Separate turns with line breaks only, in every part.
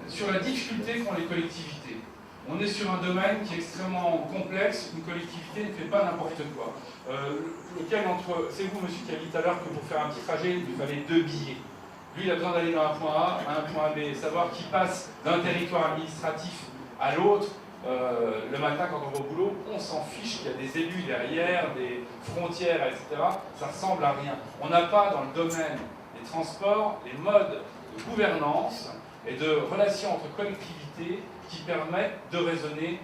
sur la difficulté qu'ont les collectivités. On est sur un domaine qui est extrêmement complexe, une collectivité ne fait pas n'importe quoi. C'est vous, monsieur, qui a dit tout à l'heure que pour faire un petit trajet, il lui fallait 2 billets. Lui, il a besoin d'aller d'un point A à un point B, savoir qu'il passe d'un territoire administratif à l'autre. Le matin, quand on va au boulot, on s'en fiche qu'il y a des élus derrière, des frontières, etc. Ça ressemble à rien. On n'a pas dans le domaine des transports les modes de gouvernance et de relations entre collectivités qui permettent de raisonner.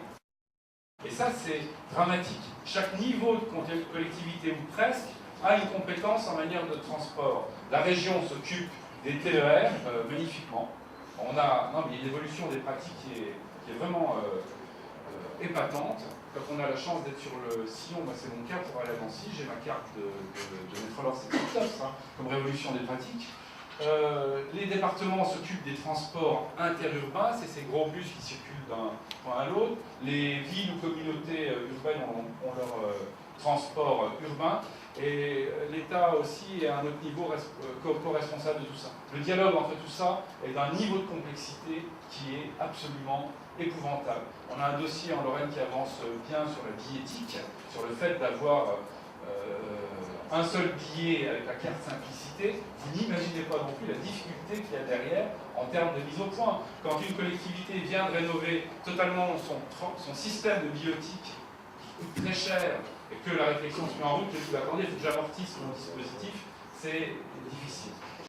Et ça, c'est dramatique. Chaque niveau de collectivité, ou presque, a une compétence en matière de transport. La région s'occupe des TER, magnifiquement. Il y a une évolution des pratiques qui est vraiment épatante. Quand on a la chance d'être sur le sillon, moi c'est mon cas pour aller à Nancy, j'ai ma carte de métro, c'est tout ça, comme révolution des pratiques. Les départements s'occupent des transports interurbains, c'est ces gros bus qui circulent d'un point à l'autre. Les villes ou communautés urbaines ont leur transport urbain. Et l'État aussi est à un autre niveau co-responsable de tout ça. Le dialogue entre tout ça est d'un niveau de complexité qui est absolument épouvantable. On a un dossier en Lorraine qui avance bien sur la billettique, sur le fait d'avoir un seul billet avec la carte simplicité. Vous n'imaginez pas non plus la difficulté qu'il y a derrière en termes de mise au point. Quand une collectivité vient de rénover totalement son système de billettique, qui coûte très cher, et que la réflexion se met en route, que vous attendez, il faut que j'amortisse mon dispositif, c'est difficile.